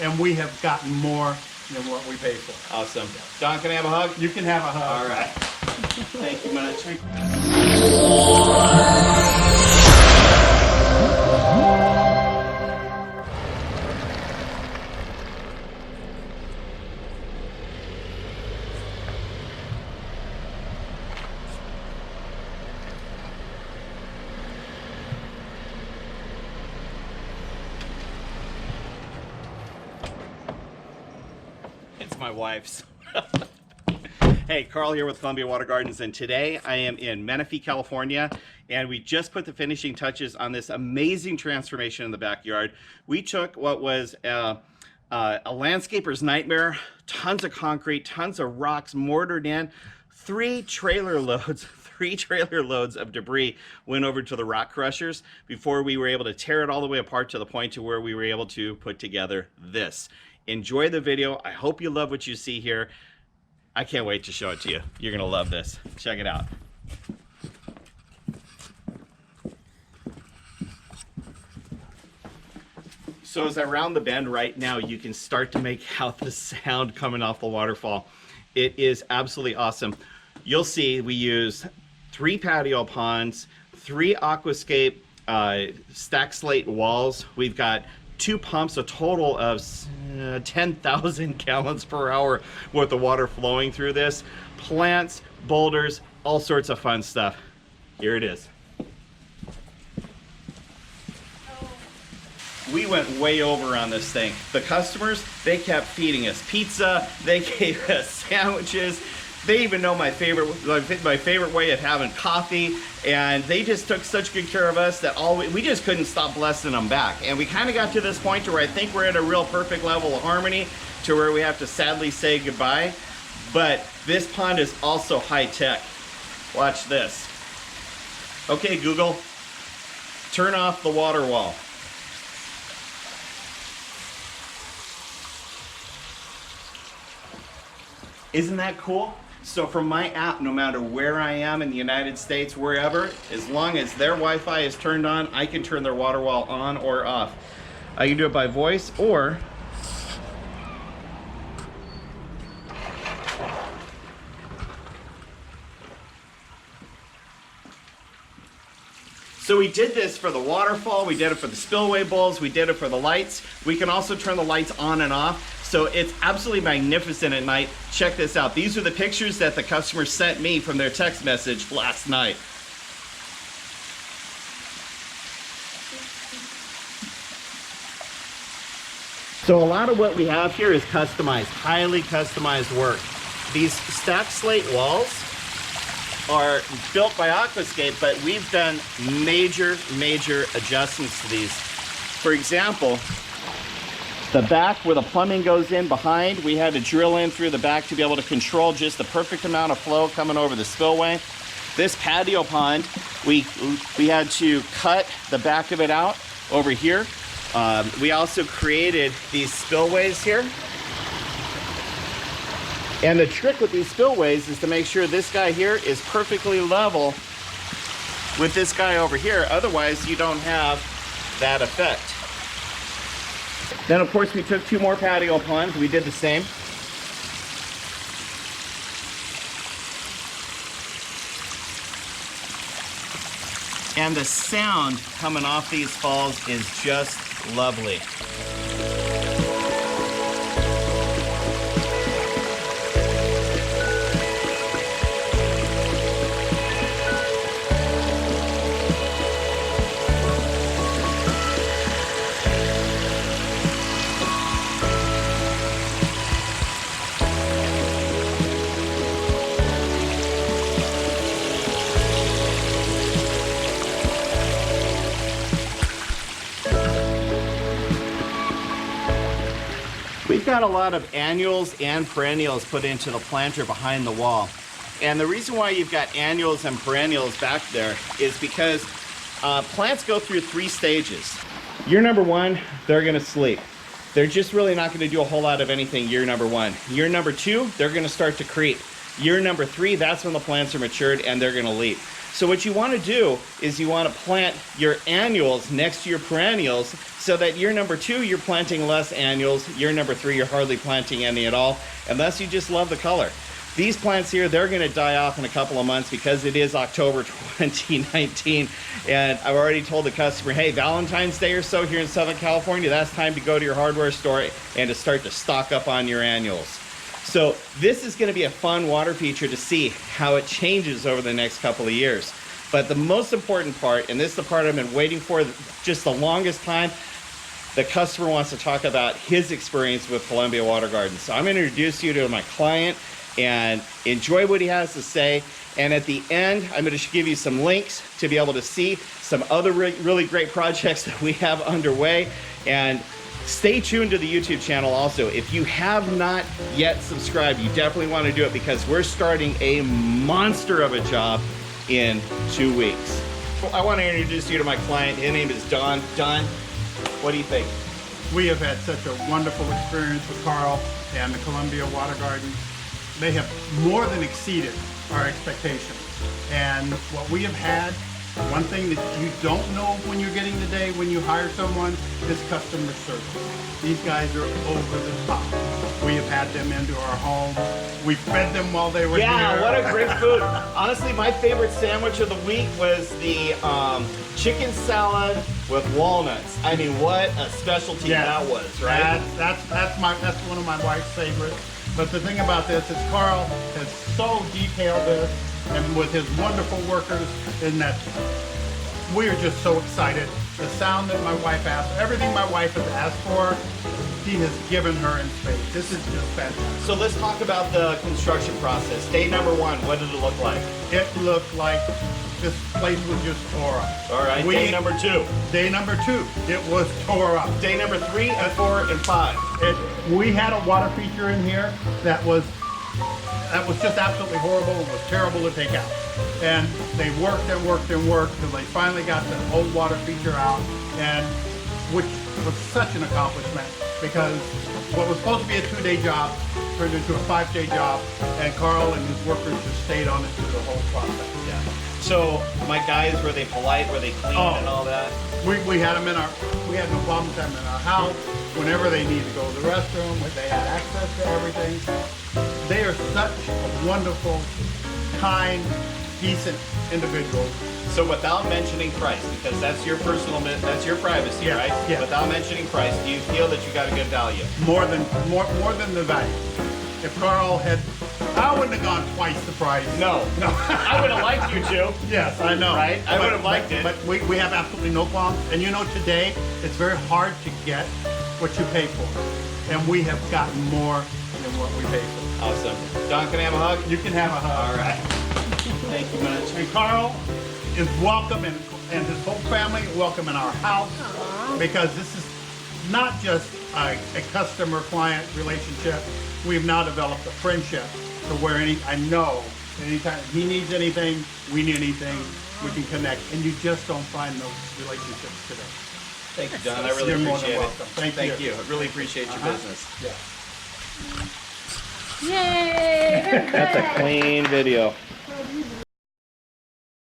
and we have gotten more than what we paid for. Awesome. Don, can I have a hug? You can have a hug. All right. Thank you much. It's my wife's. Hey, Carl here with Columbia Water Gardens, and today I am in Menifee, California, and we just put the finishing touches on this amazing transformation in the backyard. We took what was a landscaper's nightmare, tons of concrete, tons of rocks mortared in, three trailer loads of debris went over to the rock crushers before we were able to tear it all the way apart to the point to where we were able to put together this. Enjoy the video. I hope you love what you see here. I can't wait to show it to you. You're gonna love this. Check it out. So as I round the bend right now, you can start to make out the sound coming off the waterfall. It is absolutely awesome. You'll see we use 3 patio ponds, 3 aquascape stack slate walls. We've got 2 pumps, a total of 10,000 gallons per hour worth of water flowing through this. Plants, boulders, all sorts of fun stuff. Here it is. We went way over on this thing. The customers, they kept feeding us pizza, they gave us sandwiches, they even know my favorite way of having coffee, and they just took such good care of us that we just couldn't stop blessing them back. And we kind of got to this point where I think we're at a real perfect level of harmony to where we have to sadly say goodbye. But this pond is also high tech. Watch this. Okay, Google, turn off the water wall. Isn't that cool? So from my app, no matter where I am in the United States, wherever, as long as their Wi-Fi is turned on, I can turn their water wall on or off. I can do it by voice or so we did this for the waterfall, we did it for the spillway bowls, we did it for the lights. We can also turn the lights on and off. So it's absolutely magnificent at night. Check this out. These are the pictures that the customer sent me from their text message last night. So a lot of what we have here is customized, highly customized work. These stack slate walls are built by Aquascape, but we've done major adjustments to these. For example, the back where the plumbing goes in behind, we had to drill in through the back to be able to control just the perfect amount of flow coming over the spillway. This patio pond, we had to cut the back of it out over here. We also created these spillways here. And the trick with these spillways is to make sure this guy here is perfectly level with this guy over here. Otherwise, you don't have that effect. Then of course we took 2 more patio ponds, we did the same. And the sound coming off these falls is just lovely. We've got a lot of annuals and perennials put into the planter behind the wall. And the reason why you've got annuals and perennials back there is because plants go through 3 stages. Year number 1, they're gonna sleep. They're just really not gonna do a whole lot of anything year number 1. Year number 2, they're gonna start to creep. Year number 3, that's when the plants are matured and they're gonna leap. So what you want to do is you want to plant your annuals next to your perennials so that year number 2, you're planting less annuals. Year number 3, you're hardly planting any at all, unless you just love the color. These plants here, they're going to die off in a couple of months because it is October 2019. And I've already told the customer, hey, Valentine's Day or so here in Southern California, that's time to go to your hardware store and to start to stock up on your annuals. So this is going to be a fun water feature to see how it changes over the next couple of years. But the most important part, and this is the part I've been waiting for just the longest time, the customer wants to talk about his experience with Columbia Water Gardens. So I'm going to introduce you to my client and enjoy what he has to say. And at the end, I'm going to give you some links to be able to see some other really great projects that we have underway. And stay tuned to the YouTube channel also. If you have not yet subscribed, you definitely want to do it because we're starting a monster of a job in 2 weeks. I want to introduce you to my client. His name is Don. Don, what do you think? We have had such a wonderful experience with Carl and the Columbia Water Gardens. They have more than exceeded our expectations. And what we have had, one thing that you don't know when you're getting today when you hire someone is customer service. These guys are over the top. We have had them into our home. We fed them while they were here. Yeah, what a great food. Honestly, my favorite sandwich of the week was the chicken salad with walnuts. I mean, what a specialty that was, right? That's one of my wife's favorites. But the thing about this is Carl has so detailed this, and with his wonderful workers, in that we are just so excited. The sound that my wife asked, everything my wife has asked for, he has given her in spades. This is just fantastic. So let's talk about the construction process. Day number 1, what did it look like? It looked like this place was just tore up. All right, day number 2. Day number 2, it was tore up. Day number 3 and 4 and 5. We had a water feature in here that was just absolutely horrible and was terrible to take out. And they worked and worked and worked until they finally got the old water feature out, and which was such an accomplishment because what was supposed to be a 2-day job turned into a 5-day job, and Carl and his workers just stayed on it through the whole process. Yeah. So my guys, were they polite? Were they clean and all that? We had them we had no problems having them in our house. Whenever they need to go to the restroom, they had access to everything. They are such a wonderful, kind, decent individuals. So without mentioning price, because that's your personal, that's your privacy, right? Yeah. Without mentioning price, do you feel that you got a good value? More than the value. If Carl had, I wouldn't have gone twice the price. No. I would have liked you to. Yes, I know. Right? I would have liked it. But we have absolutely no qualms. And you know, today, it's very hard to get what you pay for. And we have gotten more than what we pay for. Awesome. Don, can I have a hug? You can have a hug. All right. Thank you much. And Carl is welcome, and his whole family welcome in our house. Aww. Because this is not just a customer-client relationship. We've now developed a friendship to where I know anytime he needs anything, we need anything, we can connect. And you just don't find those relationships today. Thank you, Don. I really You're more appreciate than it. welcome. Thank you. I really appreciate your business. Yeah. Yay! That's a clean video.